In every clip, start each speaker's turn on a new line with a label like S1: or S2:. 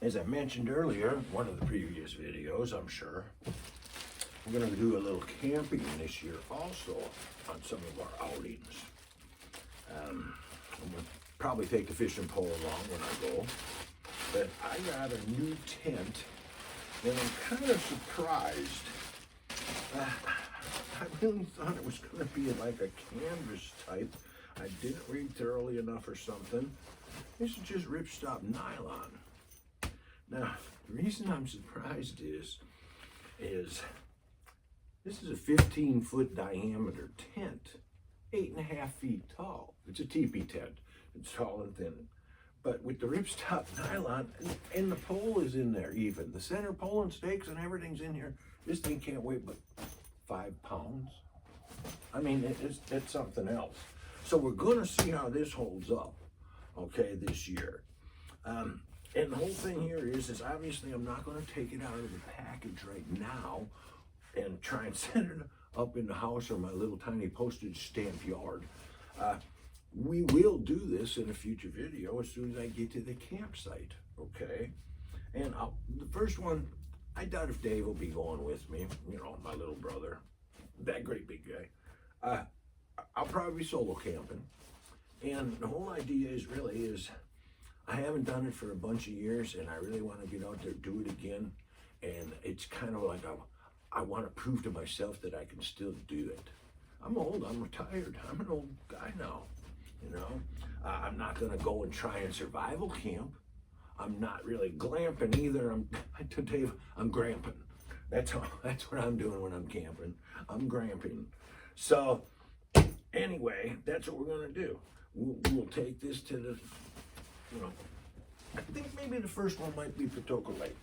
S1: As I mentioned earlier, one of the previous videos, I'm sure, we're going to do a little camping this year also on some of our outings. I'm going to probably take the fishing pole along when I go, but I got a new tent and I'm kind of surprised. I really thought it was going to be like a canvas type. I didn't read thoroughly enough or something. This is just ripstop nylon. Now, the reason I'm surprised is this is a 15-foot diameter tent, 8.5 feet tall. It's a teepee tent. It's tall and thin. But with the ripstop nylon, and the pole is in there even. The center pole and stakes and everything's in here. This thing can't weigh but 5 pounds. I mean, it's something else. So we're gonna see how this holds up, okay, this year. And the whole thing here is obviously I'm not gonna take it out of the package right now and try and set it up in the house or my little tiny postage stamp yard. We will do this in a future video as soon as I get to the campsite, okay? And the first one, I doubt if Dave will be going with me, you know, my little brother, that great big guy. I'll probably be solo camping. And the whole idea is I haven't done it for a bunch of years and I really want to get out there, do it again. And it's kind of like I want to prove to myself that I can still do it. I'm old, I'm retired, I'm an old guy now, you know. I'm not gonna go and try and survival camp. I'm not really glamping either. To Dave, I'm gramping. That's what I'm doing when I'm camping. I'm gramping. So anyway, that's what we're gonna do. We'll take this to the, you know, I think maybe the first one might be Patoka Lake.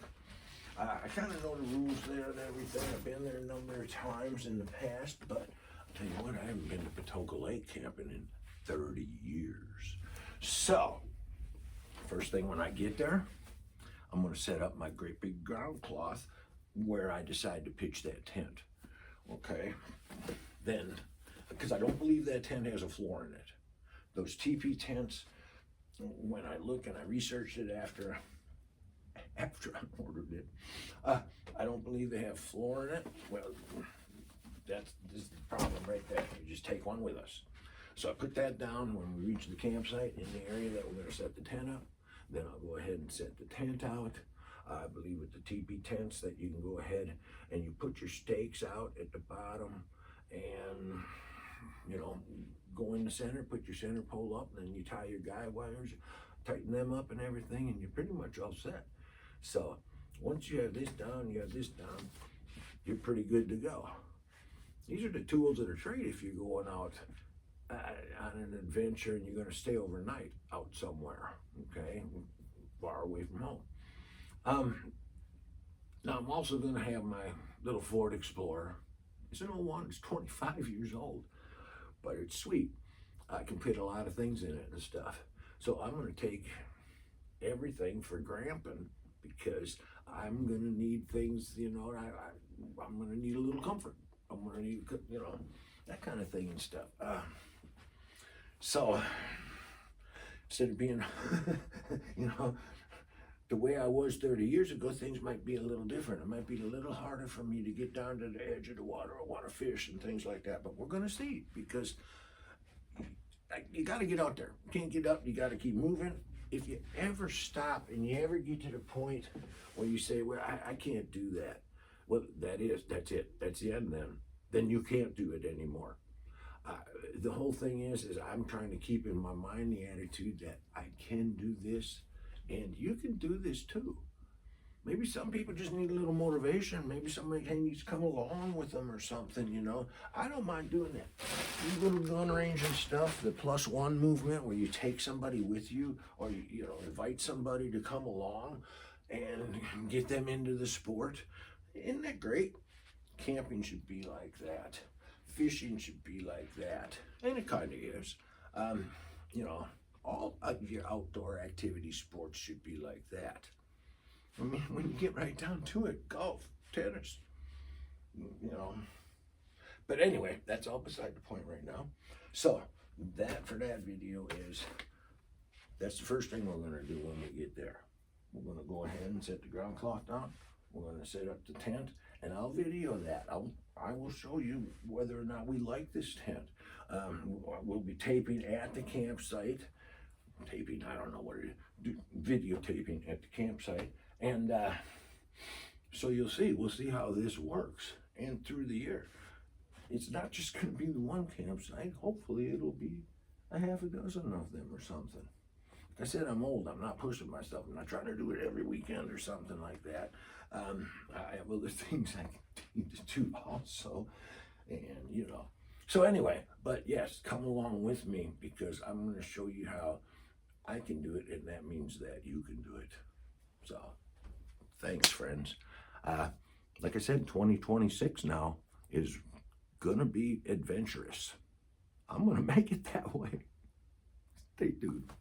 S1: I kind of know the rules there and everything. I've been there a number of times in the past, but I'll tell you what, I haven't been to Patoka Lake camping in 30 years. So, first thing when I get there, I'm gonna set up my great big ground cloth where I decide to pitch that tent, okay? Then, because I don't believe that tent has a floor in it. Those teepee tents, when I look and I researched it after I ordered it, I don't believe they have floor in it. Well, this is the problem right there. You just take one with us. So I put that down when we reach the campsite in the area that we're gonna set the tent up. Then I'll go ahead and set the tent out. I believe with the teepee tents that you can go ahead and you put your stakes out at the bottom and, you know, go in the center, put your center pole up, and then you tie your guy wires, tighten them up and everything, and you're pretty much all set. So once you have this down, you're pretty good to go. These are the tools of the trade if you're going out on an adventure and you're going to stay overnight out somewhere, okay, far away from home. Now I'm also going to have my little Ford Explorer. It's an 01, it's 25 years old, but it's sweet. I can fit a lot of things in it and stuff. So I'm going to take everything for gramping because I'm going to need things, you know, I'm going to need a little comfort. I'm going to need, you know, that kind of thing and stuff. So instead of being, you know, the way I was 30 years ago, things might be a little different. It might be a little harder for me to get down to the edge of the water or want to fish and things like that. But we're going to see because you got to get out there. You can't get up. You got to keep moving. If you ever stop and you ever get to the point where you say, well, I can't do that. Well, that's it. That's the end then you can't do it anymore. The whole thing is I'm trying to keep in my mind the attitude that I can do this and you can do this too. Maybe some people just need a little motivation. Maybe somebody needs to come along with them or something, you know. I don't mind doing that. These little gun range and stuff, the +1 movement where you take somebody with you or, you know, invite somebody to come along and get them into the sport. Isn't that great? Camping should be like that. Fishing should be like that. And it kind of is. You know, all of your outdoor activity sports should be like that. I mean, when you get right down to it, golf, tennis, you know. But anyway, that's all beside the point right now. So that for that video is, that's the first thing we're gonna do when we get there. We're going to go ahead and set the ground cloth down. We're going to set up the tent, and I'll video that. I will show you whether or not we like this tent. We'll be taping at the campsite. Taping, I don't know what it is. Videotaping at the campsite. And so you'll see. We'll see how this works. And through the year. It's not just going to be the one campsite. Hopefully it'll be a half a dozen of them or something. Like I said, I'm old. I'm not pushing myself. I'm not trying to do it every weekend or something like that. I have other things I need to do also. And, you know. So anyway, but yes, come along with me because I'm going to show you how I can do it, and that means that you can do it. So, thanks, friends. Like I said, 2026 now is gonna be adventurous. I'm gonna make it that way. Stay tuned.